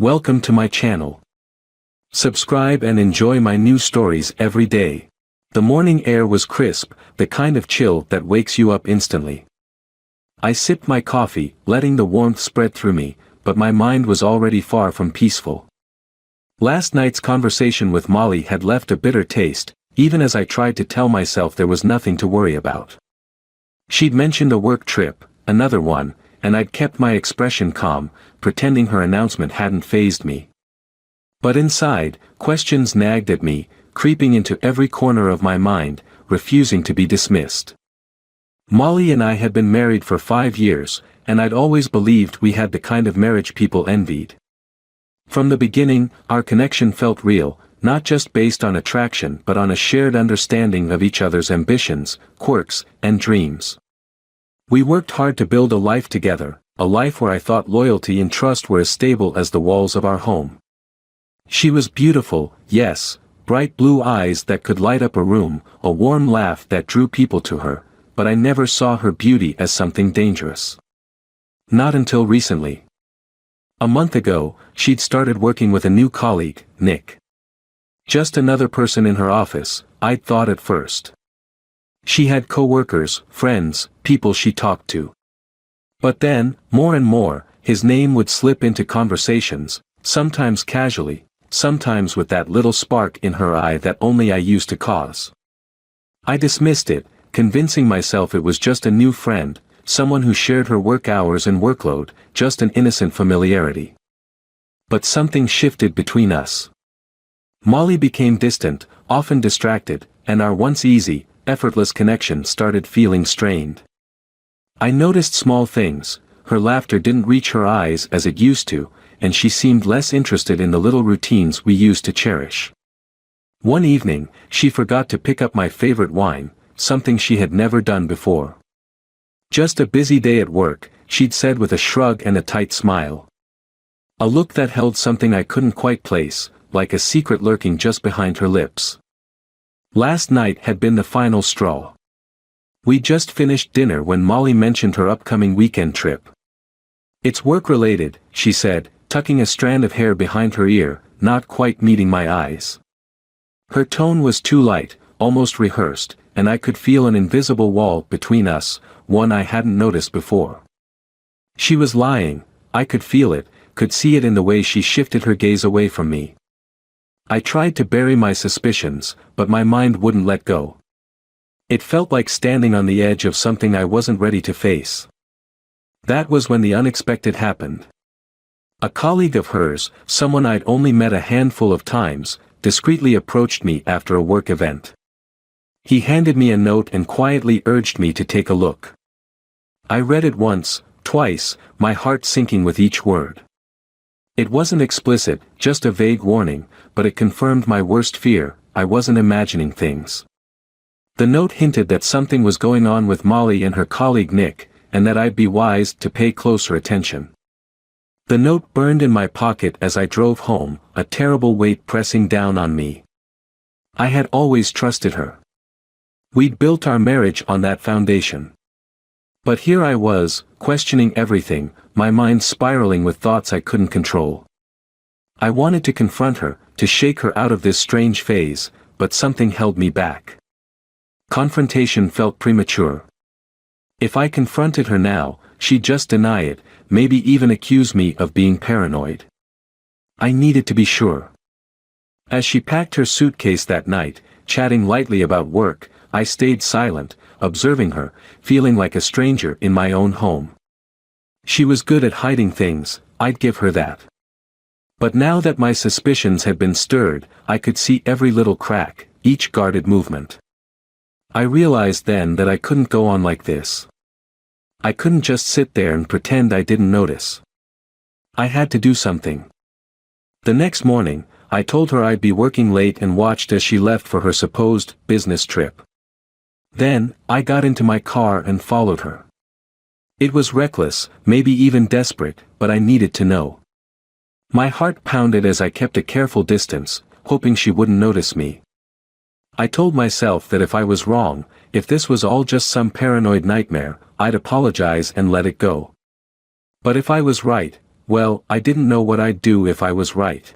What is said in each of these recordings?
Welcome to my channel. Subscribe and enjoy my new stories every day. The morning air was crisp, the kind of chill that wakes you up instantly. I sipped my coffee, letting the warmth spread through me, but my mind was already far from peaceful. Last night's conversation with Molly had left a bitter taste, even as I tried to tell myself there was nothing to worry about. She'd mentioned a work trip, another one, and I'd kept my expression calm, pretending her announcement hadn't fazed me. But inside, questions nagged at me, creeping into every corner of my mind, refusing to be dismissed. Molly and I had been married for 5 years, and I'd always believed we had the kind of marriage people envied. From the beginning, our connection felt real, not just based on attraction but on a shared understanding of each other's ambitions, quirks, and dreams. We worked hard to build a life together, a life where I thought loyalty and trust were as stable as the walls of our home. She was beautiful, yes, bright blue eyes that could light up a room, a warm laugh that drew people to her, but I never saw her beauty as something dangerous. Not until recently. A month ago, she'd started working with a new colleague, Nick. Just another person in her office, I'd thought at first. She had co-workers, friends, people she talked to. But then, more and more, his name would slip into conversations, sometimes casually, sometimes with that little spark in her eye that only I used to cause. I dismissed it, convincing myself it was just a new friend, someone who shared her work hours and workload, just an innocent familiarity. But something shifted between us. Molly became distant, often distracted, and our once easy, effortless connection started feeling strained. I noticed small things: her laughter didn't reach her eyes as it used to, and she seemed less interested in the little routines we used to cherish. One evening, she forgot to pick up my favorite wine, something she had never done before. "Just a busy day at work," she'd said with a shrug and a tight smile. A look that held something I couldn't quite place, like a secret lurking just behind her lips. Last night had been the final straw. We'd just finished dinner when Molly mentioned her upcoming weekend trip. "It's work-related," she said, tucking a strand of hair behind her ear, not quite meeting my eyes. Her tone was too light, almost rehearsed, and I could feel an invisible wall between us, one I hadn't noticed before. She was lying, I could feel it, could see it in the way she shifted her gaze away from me. I tried to bury my suspicions, but my mind wouldn't let go. It felt like standing on the edge of something I wasn't ready to face. That was when the unexpected happened. A colleague of hers, someone I'd only met a handful of times, discreetly approached me after a work event. He handed me a note and quietly urged me to take a look. I read it once, twice, my heart sinking with each word. It wasn't explicit, just a vague warning, but it confirmed my worst fear: I wasn't imagining things. The note hinted that something was going on with Molly and her colleague Nick, and that I'd be wise to pay closer attention. The note burned in my pocket as I drove home, a terrible weight pressing down on me. I had always trusted her. We'd built our marriage on that foundation. But here I was, questioning everything, my mind spiraling with thoughts I couldn't control. I wanted to confront her, to shake her out of this strange phase, but something held me back. Confrontation felt premature. If I confronted her now, she'd just deny it, maybe even accuse me of being paranoid. I needed to be sure. As she packed her suitcase that night, chatting lightly about work, I stayed silent, observing her, feeling like a stranger in my own home. She was good at hiding things, I'd give her that. But now that my suspicions had been stirred, I could see every little crack, each guarded movement. I realized then that I couldn't go on like this. I couldn't just sit there and pretend I didn't notice. I had to do something. The next morning, I told her I'd be working late and watched as she left for her supposed business trip. Then, I got into my car and followed her. It was reckless, maybe even desperate, but I needed to know. My heart pounded as I kept a careful distance, hoping she wouldn't notice me. I told myself that if I was wrong, if this was all just some paranoid nightmare, I'd apologize and let it go. But if I was right, well, I didn't know what I'd do if I was right.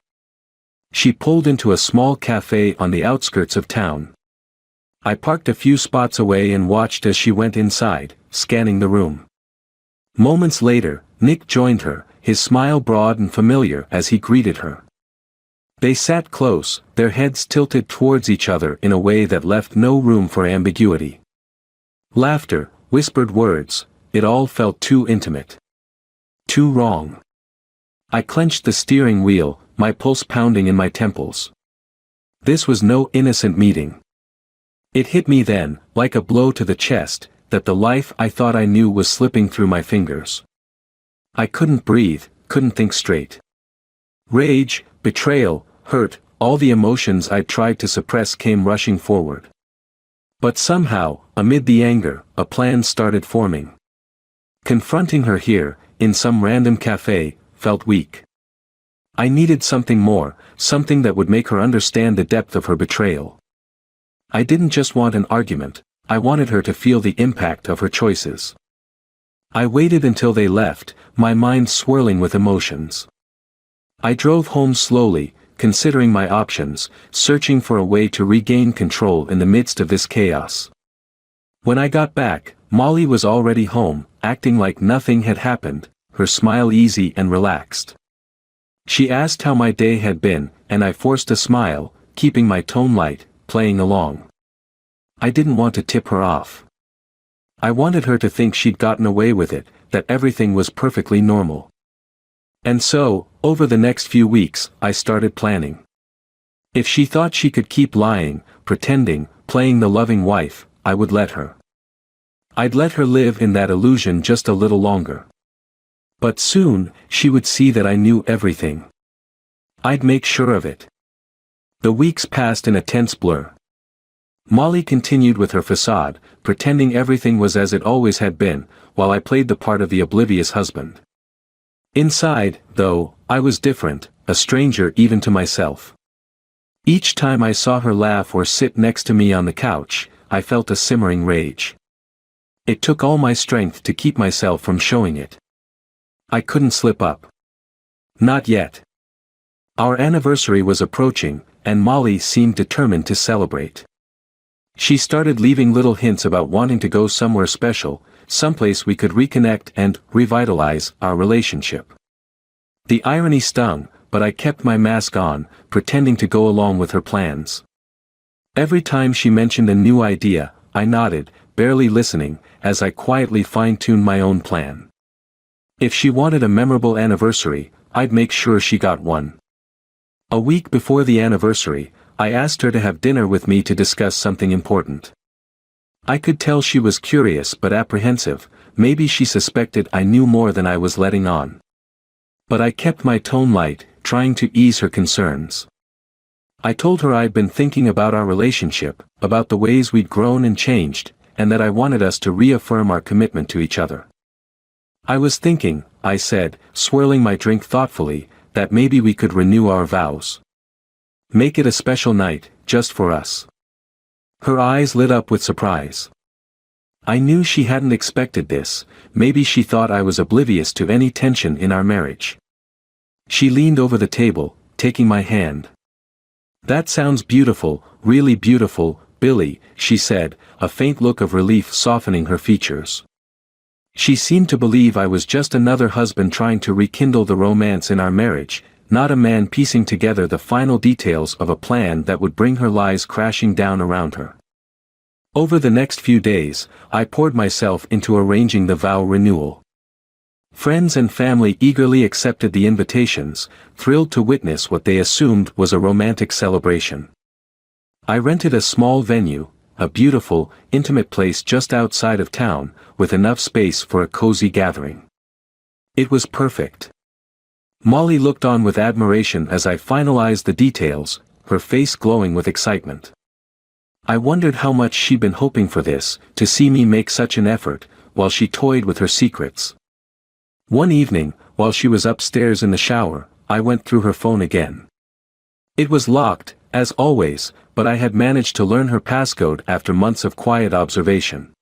She pulled into a small cafe on the outskirts of town. I parked a few spots away and watched as she went inside, scanning the room. Moments later, Nick joined her, his smile broad and familiar as he greeted her. They sat close, their heads tilted towards each other in a way that left no room for ambiguity. Laughter, whispered words, it all felt too intimate. Too wrong. I clenched the steering wheel, my pulse pounding in my temples. This was no innocent meeting. It hit me then, like a blow to the chest, that the life I thought I knew was slipping through my fingers. I couldn't breathe, couldn't think straight. Rage, betrayal, hurt, all the emotions I'd tried to suppress came rushing forward. But somehow, amid the anger, a plan started forming. Confronting her here, in some random cafe, felt weak. I needed something more, something that would make her understand the depth of her betrayal. I didn't just want an argument, I wanted her to feel the impact of her choices. I waited until they left, my mind swirling with emotions. I drove home slowly, considering my options, searching for a way to regain control in the midst of this chaos. When I got back, Molly was already home, acting like nothing had happened, her smile easy and relaxed. She asked how my day had been, and I forced a smile, keeping my tone light, playing along. I didn't want to tip her off. I wanted her to think she'd gotten away with it, that everything was perfectly normal. And so, over the next few weeks, I started planning. If she thought she could keep lying, pretending, playing the loving wife, I would let her. I'd let her live in that illusion just a little longer. But soon, she would see that I knew everything. I'd make sure of it. The weeks passed in a tense blur. Molly continued with her facade, pretending everything was as it always had been, while I played the part of the oblivious husband. Inside, though, I was different, a stranger even to myself. Each time I saw her laugh or sit next to me on the couch, I felt a simmering rage. It took all my strength to keep myself from showing it. I couldn't slip up. Not yet. Our anniversary was approaching, and Molly seemed determined to celebrate. She started leaving little hints about wanting to go somewhere special, someplace we could reconnect and revitalize our relationship. The irony stung, but I kept my mask on, pretending to go along with her plans. Every time she mentioned a new idea, I nodded, barely listening, as I quietly fine-tuned my own plan. If she wanted a memorable anniversary, I'd make sure she got one. A week before the anniversary, I asked her to have dinner with me to discuss something important. I could tell she was curious but apprehensive, maybe she suspected I knew more than I was letting on. But I kept my tone light, trying to ease her concerns. I told her I'd been thinking about our relationship, about the ways we'd grown and changed, and that I wanted us to reaffirm our commitment to each other. I was thinking, I said, swirling my drink thoughtfully, that maybe we could renew our vows. Make it a special night, just for us. Her eyes lit up with surprise. I knew she hadn't expected this, maybe she thought I was oblivious to any tension in our marriage. She leaned over the table, taking my hand. That sounds beautiful, really beautiful, Billy, she said, a faint look of relief softening her features. She seemed to believe I was just another husband trying to rekindle the romance in our marriage, not a man piecing together the final details of a plan that would bring her lies crashing down around her. Over the next few days, I poured myself into arranging the vow renewal. Friends and family eagerly accepted the invitations, thrilled to witness what they assumed was a romantic celebration. I rented a small venue, a beautiful, intimate place just outside of town, with enough space for a cozy gathering. It was perfect. Molly looked on with admiration as I finalized the details, her face glowing with excitement. I wondered how much she'd been hoping for this, to see me make such an effort, while she toyed with her secrets. One evening, while she was upstairs in the shower, I went through her phone again. It was locked, as always, but I had managed to learn her passcode after months of quiet observation.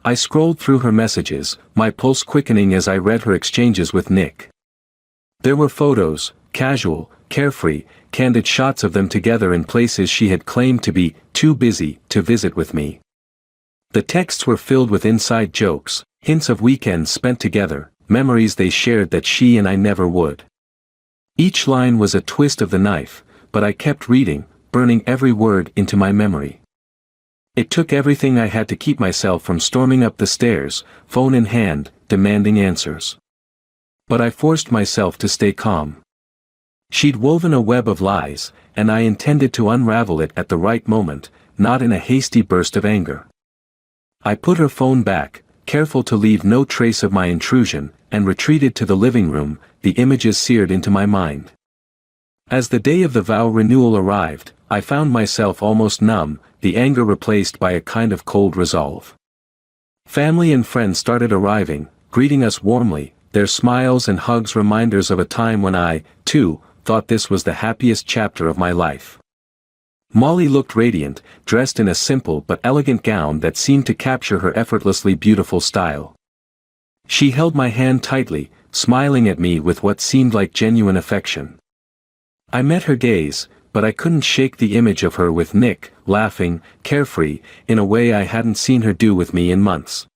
I scrolled through her messages, my pulse quickening as I read her exchanges with Nick. There were photos, casual, carefree, candid shots of them together in places she had claimed to be too busy to visit with me. The texts were filled with inside jokes, hints of weekends spent together, memories they shared that she and I never would. Each line was a twist of the knife, but I kept reading, burning every word into my memory. It took everything I had to keep myself from storming up the stairs, phone in hand, demanding answers. But I forced myself to stay calm. She'd woven a web of lies, and I intended to unravel it at the right moment, not in a hasty burst of anger. I put her phone back, careful to leave no trace of my intrusion, and retreated to the living room, the images seared into my mind. As the day of the vow renewal arrived, I found myself almost numb, the anger replaced by a kind of cold resolve. Family and friends started arriving, greeting us warmly, their smiles and hugs reminders of a time when I, too, thought this was the happiest chapter of my life. Molly looked radiant, dressed in a simple but elegant gown that seemed to capture her effortlessly beautiful style. She held my hand tightly, smiling at me with what seemed like genuine affection. I met her gaze, but I couldn't shake the image of her with Nick, laughing, carefree, in a way I hadn't seen her do with me in months.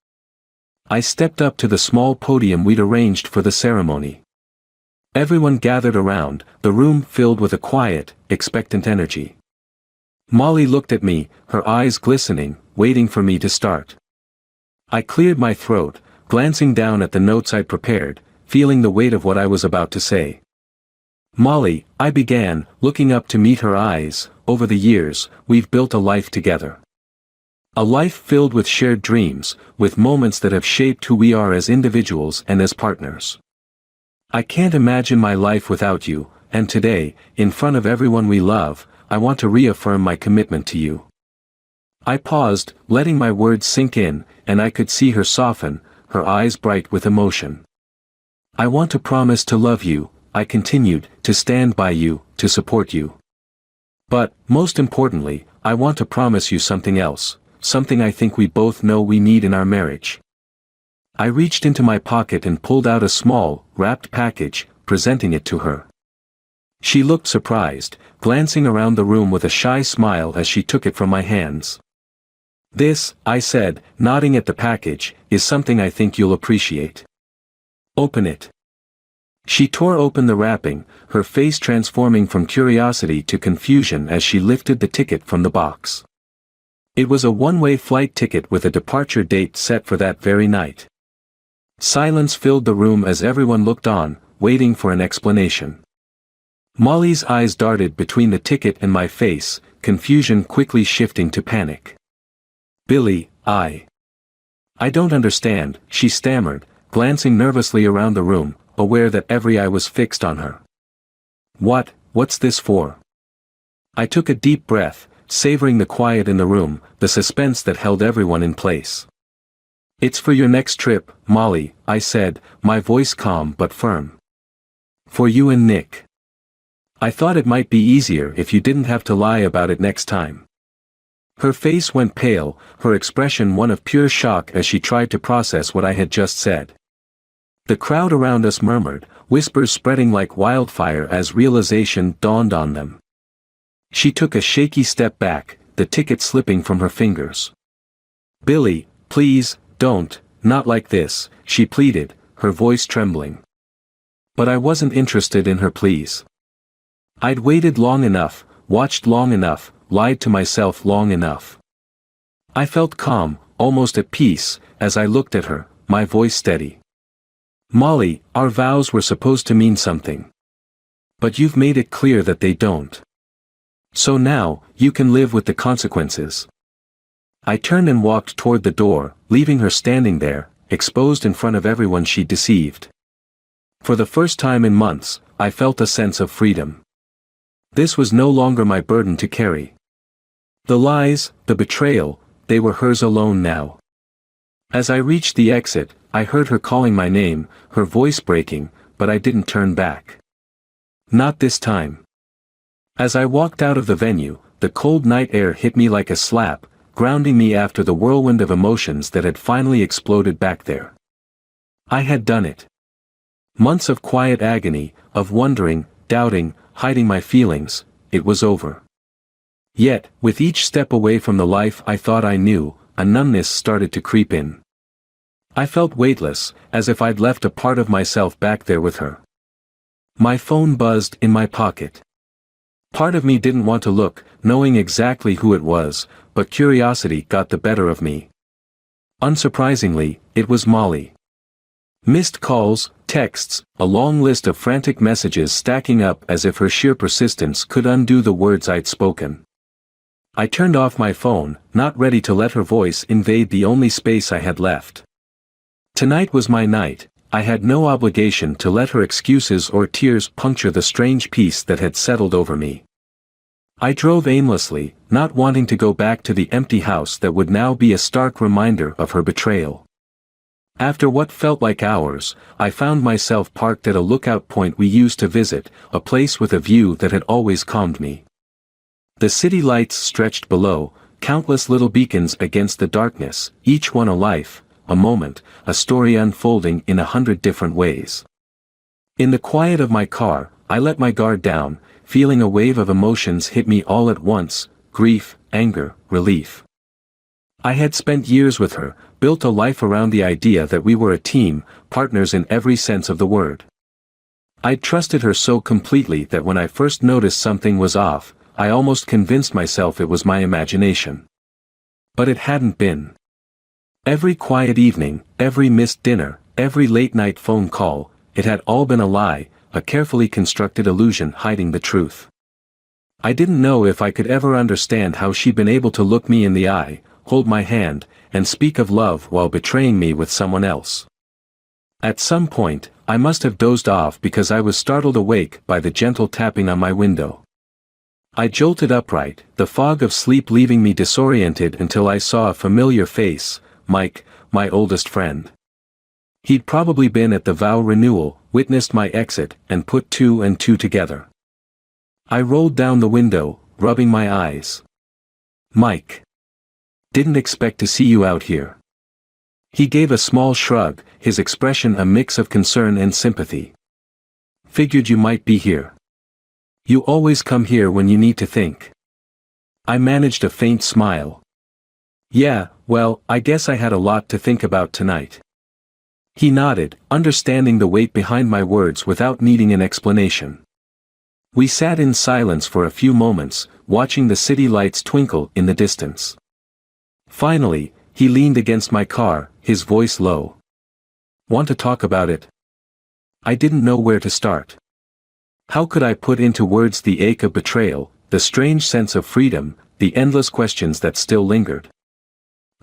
I stepped up to the small podium we'd arranged for the ceremony. Everyone gathered around, the room filled with a quiet, expectant energy. Molly looked at me, her eyes glistening, waiting for me to start. I cleared my throat, glancing down at the notes I'd prepared, feeling the weight of what I was about to say. Molly, I began, looking up to meet her eyes, over the years, we've built a life together. A life filled with shared dreams, with moments that have shaped who we are as individuals and as partners. I can't imagine my life without you, and today, in front of everyone we love, I want to reaffirm my commitment to you. I paused, letting my words sink in, and I could see her soften, her eyes bright with emotion. I want to promise to love you, I continued, to stand by you, to support you. But, most importantly, I want to promise you something else, something I think we both know we need in our marriage. I reached into my pocket and pulled out a small, wrapped package, presenting it to her. She looked surprised, glancing around the room with a shy smile as she took it from my hands. This, I said, nodding at the package, is something I think you'll appreciate. Open it. She tore open the wrapping, her face transforming from curiosity to confusion as she lifted the ticket from the box. It was a one-way flight ticket with a departure date set for that very night. Silence filled the room as everyone looked on, waiting for an explanation. Molly's eyes darted between the ticket and my face, confusion quickly shifting to panic. Billy, I don't understand, she stammered, glancing nervously around the room, aware that every eye was fixed on her. What's this for? I took a deep breath, savoring the quiet in the room, the suspense that held everyone in place. It's for your next trip, Molly, I said, my voice calm but firm. For you and Nick. I thought it might be easier if you didn't have to lie about it next time. Her face went pale, her expression one of pure shock as she tried to process what I had just said. The crowd around us murmured, whispers spreading like wildfire as realization dawned on them. She took a shaky step back, the ticket slipping from her fingers. Billy, please, don't, not like this, she pleaded, her voice trembling. But I wasn't interested in her pleas. I'd waited long enough, watched long enough, lied to myself long enough. I felt calm, almost at peace, as I looked at her, my voice steady. Molly, our vows were supposed to mean something. But you've made it clear that they don't. So now, you can live with the consequences. I turned and walked toward the door, leaving her standing there, exposed in front of everyone she'd deceived. For the first time in months, I felt a sense of freedom. This was no longer my burden to carry. The lies, the betrayal, they were hers alone now. As I reached the exit, I heard her calling my name, her voice breaking, but I didn't turn back. Not this time. As I walked out of the venue, the cold night air hit me like a slap, grounding me after the whirlwind of emotions that had finally exploded back there. I had done it. Months of quiet agony, of wondering, doubting, hiding my feelings, it was over. Yet, with each step away from the life I thought I knew, a numbness started to creep in. I felt weightless, as if I'd left a part of myself back there with her. My phone buzzed in my pocket. Part of me didn't want to look, knowing exactly who it was, but curiosity got the better of me. Unsurprisingly, it was Molly. Missed calls, texts, a long list of frantic messages stacking up as if her sheer persistence could undo the words I'd spoken. I turned off my phone, not ready to let her voice invade the only space I had left. Tonight was my night. I had no obligation to let her excuses or tears puncture the strange peace that had settled over me. I drove aimlessly, not wanting to go back to the empty house that would now be a stark reminder of her betrayal. After what felt like hours, I found myself parked at a lookout point we used to visit, a place with a view that had always calmed me. The city lights stretched below, countless little beacons against the darkness, each one a life, a moment, a story unfolding in 100 different ways. In the quiet of my car, I let my guard down, feeling a wave of emotions hit me all at once: grief, anger, relief. I had spent years with her, built a life around the idea that we were a team, partners in every sense of the word. I'd trusted her so completely that when I first noticed something was off, I almost convinced myself it was my imagination. But it hadn't been. Every quiet evening, every missed dinner, every late-night phone call, it had all been a lie, a carefully constructed illusion hiding the truth. I didn't know if I could ever understand how she'd been able to look me in the eye, hold my hand, and speak of love while betraying me with someone else. At some point, I must have dozed off because I was startled awake by the gentle tapping on my window. I jolted upright, the fog of sleep leaving me disoriented until I saw a familiar face: Mike, my oldest friend. He'd probably been at the vow renewal, witnessed my exit, and put two and two together. I rolled down the window, rubbing my eyes. "Mike. Didn't expect to see you out here." He gave a small shrug, his expression a mix of concern and sympathy. "Figured you might be here. You always come here when you need to think." I managed a faint smile. "Yeah, well, I guess I had a lot to think about tonight." He nodded, understanding the weight behind my words without needing an explanation. We sat in silence for a few moments, watching the city lights twinkle in the distance. Finally, he leaned against my car, his voice low. "Want to talk about it?" I didn't know where to start. How could I put into words the ache of betrayal, the strange sense of freedom, the endless questions that still lingered?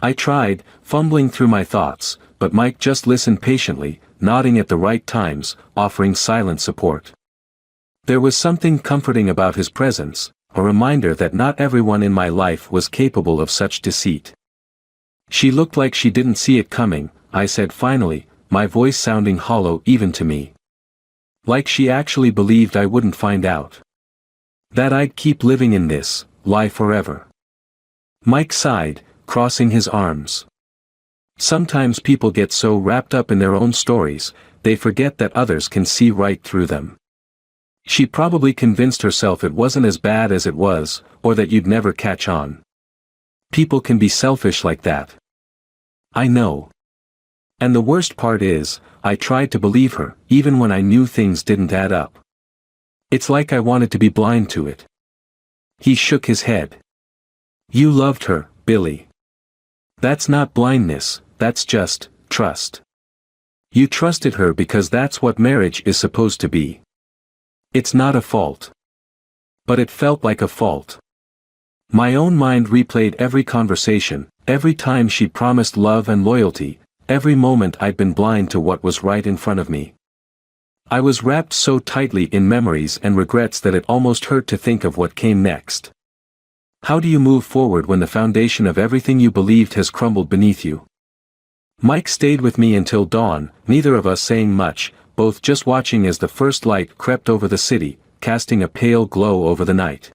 I tried, fumbling through my thoughts, but Mike just listened patiently, nodding at the right times, offering silent support. There was something comforting about his presence, a reminder that not everyone in my life was capable of such deceit. "She looked like she didn't see it coming," I said finally, my voice sounding hollow even to me. Like she actually believed I wouldn't find out. That I'd keep living in this lie forever. Mike sighed, crossing his arms. "Sometimes people get so wrapped up in their own stories, they forget that others can see right through them. She probably convinced herself it wasn't as bad as it was, or that you'd never catch on. People can be selfish like that." "I know. And the worst part is, I tried to believe her, even when I knew things didn't add up. It's like I wanted to be blind to it." He shook his head. "You loved her, Billy. That's not blindness, that's just trust. You trusted her because that's what marriage is supposed to be. It's not a fault. But it felt like a fault." My own mind replayed every conversation, every time she promised love and loyalty, every moment I'd been blind to what was right in front of me. I was wrapped so tightly in memories and regrets that it almost hurt to think of what came next. How do you move forward when the foundation of everything you believed has crumbled beneath you? Mike stayed with me until dawn, neither of us saying much, both just watching as the first light crept over the city, casting a pale glow over the night.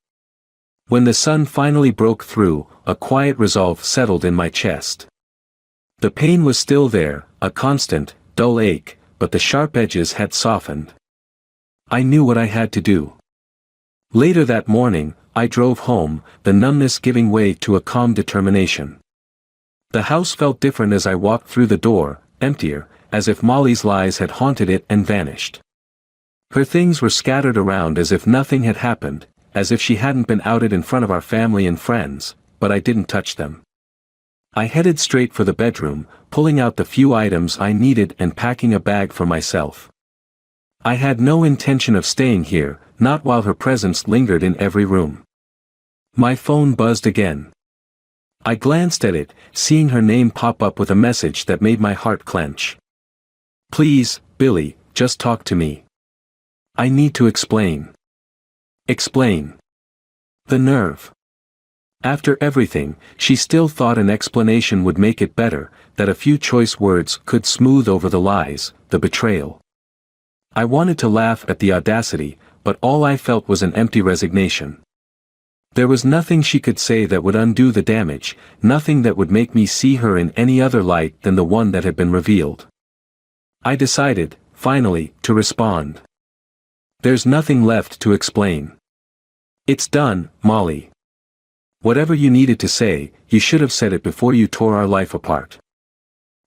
When the sun finally broke through, a quiet resolve settled in my chest. The pain was still there, a constant, dull ache, but the sharp edges had softened. I knew what I had to do. Later that morning, I drove home, the numbness giving way to a calm determination. The house felt different as I walked through the door, emptier, as if Molly's lies had haunted it and vanished. Her things were scattered around as if nothing had happened, as if she hadn't been outed in front of our family and friends, but I didn't touch them. I headed straight for the bedroom, pulling out the few items I needed and packing a bag for myself. I had no intention of staying here, not while her presence lingered in every room. My phone buzzed again. I glanced at it, seeing her name pop up with a message that made my heart clench. "Please, Billy, just talk to me. I need to explain." Explain. The nerve. After everything, she still thought an explanation would make it better, that a few choice words could smooth over the lies, the betrayal. I wanted to laugh at the audacity, but all I felt was an empty resignation. There was nothing she could say that would undo the damage, nothing that would make me see her in any other light than the one that had been revealed. I decided, finally, to respond. "There's nothing left to explain. It's done, Molly. Whatever you needed to say, you should have said it before you tore our life apart."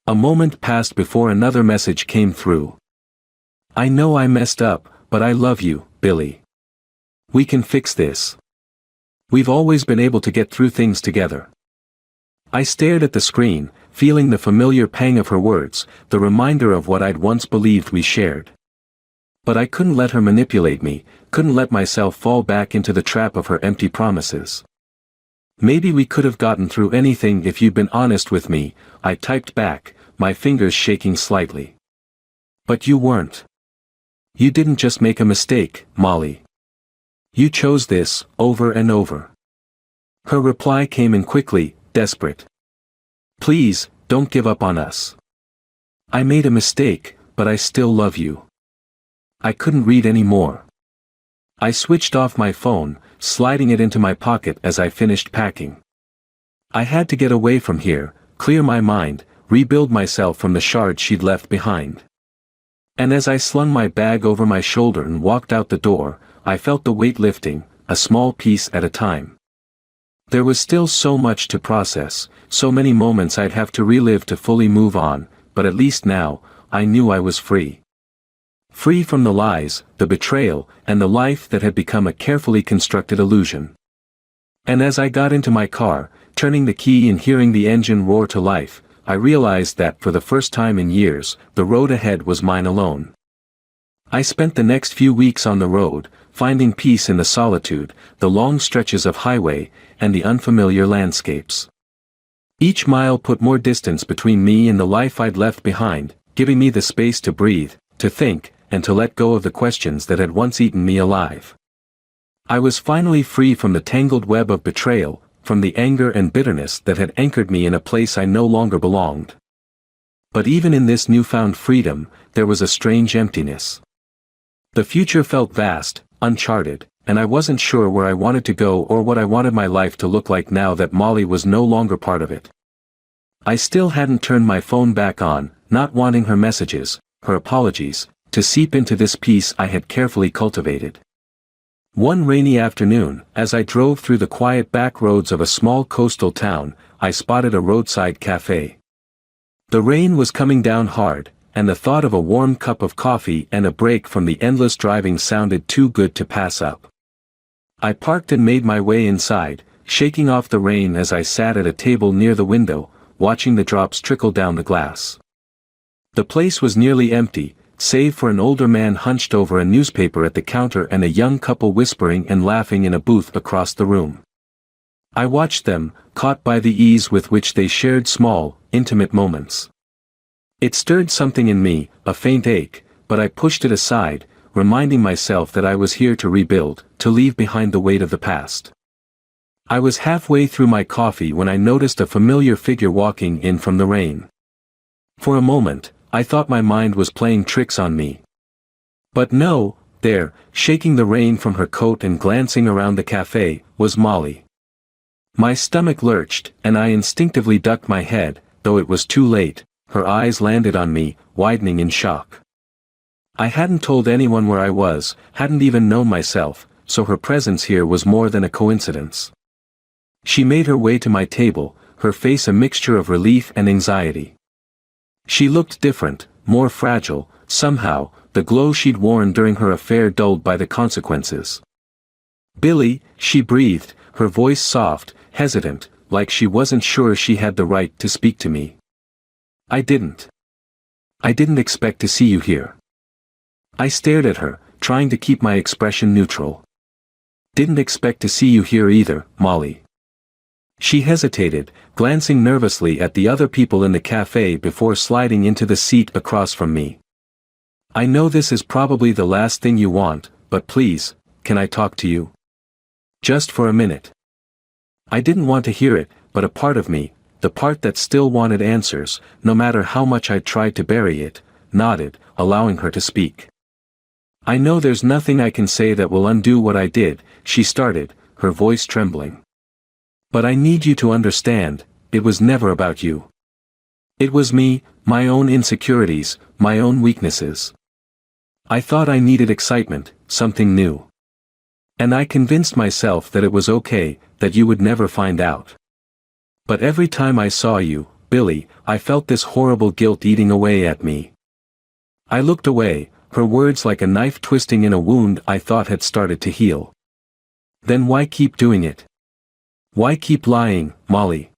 A moment passed before another message came through. "I know I messed up, but I love you, Billy. We can fix this. We've always been able to get through things together." I stared at the screen, feeling the familiar pang of her words, the reminder of what I'd once believed we shared. But I couldn't let her manipulate me, couldn't let myself fall back into the trap of her empty promises. "Maybe we could have gotten through anything if you'd been honest with me," I typed back, my fingers shaking slightly. "But you weren't. You didn't just make a mistake, Molly. You chose this, over and over." Her reply came in quickly, desperate. "Please, don't give up on us. I made a mistake, but I still love you." I couldn't read any more. I switched off my phone, sliding it into my pocket as I finished packing. I had to get away from here, clear my mind, rebuild myself from the shards she'd left behind. And as I slung my bag over my shoulder and walked out the door, I felt the weight lifting, a small piece at a time. There was still so much to process, so many moments I'd have to relive to fully move on, but at least now, I knew I was free. Free from the lies, the betrayal, and the life that had become a carefully constructed illusion. And as I got into my car, turning the key and hearing the engine roar to life, I realized that for the first time in years, the road ahead was mine alone. I spent the next few weeks on the road, finding peace in the solitude, the long stretches of highway, and the unfamiliar landscapes. Each mile put more distance between me and the life I'd left behind, giving me the space to breathe, to think, and to let go of the questions that had once eaten me alive. I was finally free from the tangled web of betrayal, from the anger and bitterness that had anchored me in a place I no longer belonged. But even in this newfound freedom, there was a strange emptiness. The future felt vast, uncharted, and I wasn't sure where I wanted to go or what I wanted my life to look like now that Molly was no longer part of it. I still hadn't turned my phone back on, not wanting her messages, her apologies, to seep into this peace I had carefully cultivated. One rainy afternoon, as I drove through the quiet back roads of a small coastal town, I spotted a roadside cafe. The rain was coming down hard, and the thought of a warm cup of coffee and a break from the endless driving sounded too good to pass up. I parked and made my way inside, shaking off the rain as I sat at a table near the window, watching the drops trickle down the glass. The place was nearly empty, save for an older man hunched over a newspaper at the counter and a young couple whispering and laughing in a booth across the room. I watched them, caught by the ease with which they shared small, intimate moments. It stirred something in me, a faint ache, but I pushed it aside, reminding myself that I was here to rebuild, to leave behind the weight of the past. I was halfway through my coffee when I noticed a familiar figure walking in from the rain. For a moment, I thought my mind was playing tricks on me. But no, there, shaking the rain from her coat and glancing around the cafe, was Molly. My stomach lurched, and I instinctively ducked my head, though it was too late. Her eyes landed on me, widening in shock. I hadn't told anyone where I was, hadn't even known myself, so her presence here was more than a coincidence. She made her way to my table, her face a mixture of relief and anxiety. She looked different, more fragile, somehow, the glow she'd worn during her affair dulled by the consequences. "Billy," she breathed, her voice soft, hesitant, like she wasn't sure she had the right to speak to me. I didn't expect to see you here." I stared at her, trying to keep my expression neutral. "Didn't expect to see you here either, Molly." She hesitated, glancing nervously at the other people in the cafe before sliding into the seat across from me. "I know this is probably the last thing you want, but please, can I talk to you? Just for a minute." I didn't want to hear it, but a part of me, the part that still wanted answers, no matter how much I tried to bury it, nodded, allowing her to speak. "I know there's nothing I can say that will undo what I did," she started, her voice trembling. "But I need you to understand, it was never about you. It was me, my own insecurities, my own weaknesses. I thought I needed excitement, something new. And I convinced myself that it was okay, that you would never find out. But every time I saw you, Billy, I felt this horrible guilt eating away at me." I looked away, her words like a knife twisting in a wound I thought had started to heal. "Then why keep doing it? Why keep lying, Molly?"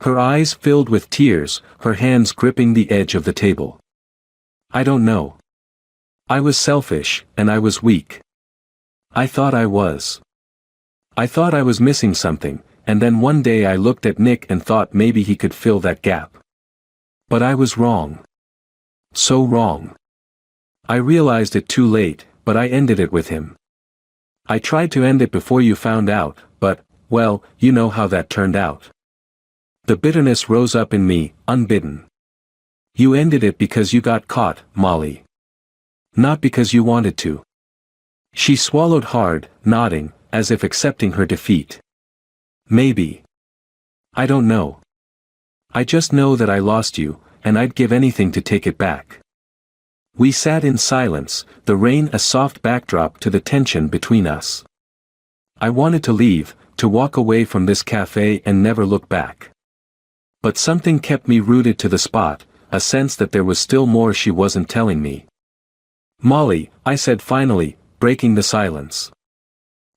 Her eyes filled with tears, her hands gripping the edge of the table. "I don't know. I was selfish, and I was weak. I thought I was. I thought I was missing something, and then one day I looked at Nick and thought maybe he could fill that gap. But I was wrong. So wrong. I realized it too late, but I ended it with him. I tried to end it before you found out, but, well, you know how that turned out." The bitterness rose up in me, unbidden. "You ended it because you got caught, Molly. Not because you wanted to." She swallowed hard, nodding, as if accepting her defeat. "Maybe. I don't know. I just know that I lost you, and I'd give anything to take it back." We sat in silence, the rain a soft backdrop to the tension between us. I wanted to leave, to walk away from this cafe and never look back. But something kept me rooted to the spot, a sense that there was still more she wasn't telling me. "Molly," I said finally, breaking the silence.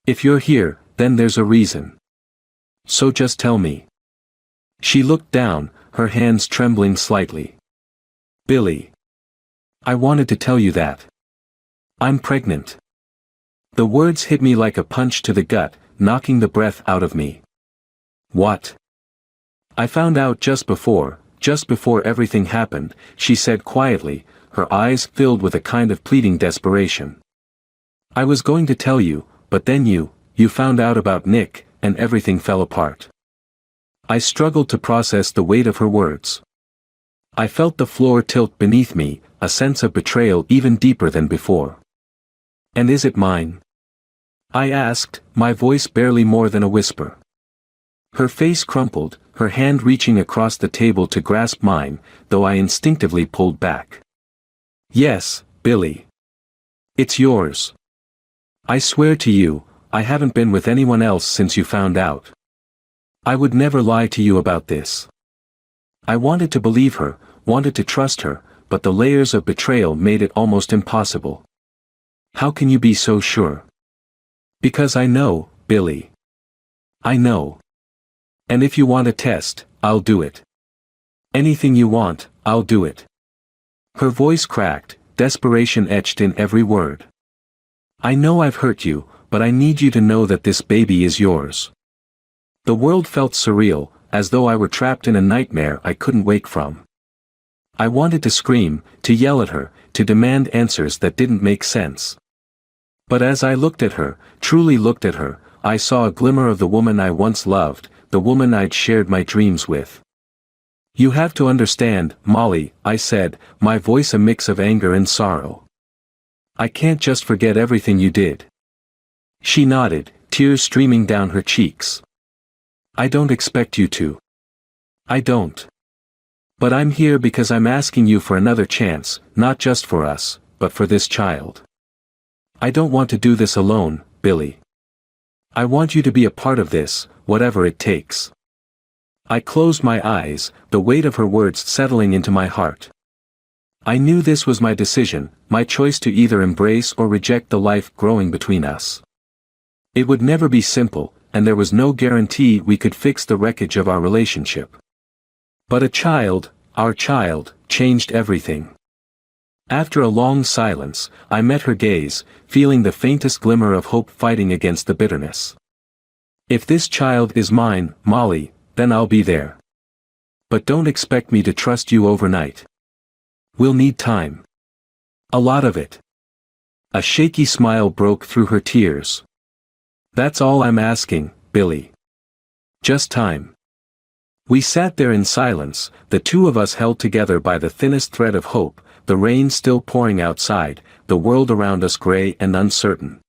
"If you're here, then there's a reason. So just tell me." She looked down, her hands trembling slightly. "Billy. I wanted to tell you that. I'm pregnant." The words hit me like a punch to the gut, knocking the breath out of me. "What?" "I found out just before everything happened," she said quietly, her eyes filled with a kind of pleading desperation. "I was going to tell you, but then you found out about Nick, and everything fell apart." I struggled to process the weight of her words. I felt the floor tilt beneath me, a sense of betrayal even deeper than before. "And is it mine?" I asked, my voice barely more than a whisper. Her face crumpled, her hand reaching across the table to grasp mine, though I instinctively pulled back. "Yes, Billy. It's yours. I swear to you, I haven't been with anyone else since you found out. I would never lie to you about this." I wanted to believe her, wanted to trust her, but the layers of betrayal made it almost impossible. "How can you be so sure?" "Because I know, Billy. I know. And if you want a test, I'll do it. Anything you want, I'll do it." Her voice cracked, desperation etched in every word. "I know I've hurt you, but I need you to know that this baby is yours." The world felt surreal, as though I were trapped in a nightmare I couldn't wake from. I wanted to scream, to yell at her, to demand answers that didn't make sense. But as I looked at her, truly looked at her, I saw a glimmer of the woman I once loved, the woman I'd shared my dreams with. "You have to understand, Molly," I said, my voice a mix of anger and sorrow. "I can't just forget everything you did." She nodded, tears streaming down her cheeks. "I don't expect you to. I don't. But I'm here because I'm asking you for another chance, not just for us, but for this child. I don't want to do this alone, Billy. I want you to be a part of this, whatever it takes. I closed my eyes, the weight of her words settling into my heart. I knew this was my decision, my choice to either embrace or reject the life growing between us. It would never be simple, and there was no guarantee we could fix the wreckage of our relationship. But a child, our child, changed everything. After a long silence, I met her gaze, feeling the faintest glimmer of hope fighting against the bitterness. If this child is mine, Molly, then I'll be there. But don't expect me to trust you overnight. We'll need time. A lot of it. A shaky smile broke through her tears. That's all I'm asking, Billy. Just time. We sat there in silence, the two of us held together by the thinnest thread of hope, the rain still pouring outside, the world around us gray and uncertain.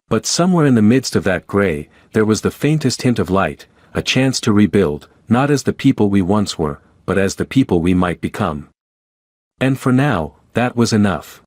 But somewhere in the midst of that gray, there was the faintest hint of light, a chance to rebuild, not as the people we once were, but as the people we might become. And for now, that was enough.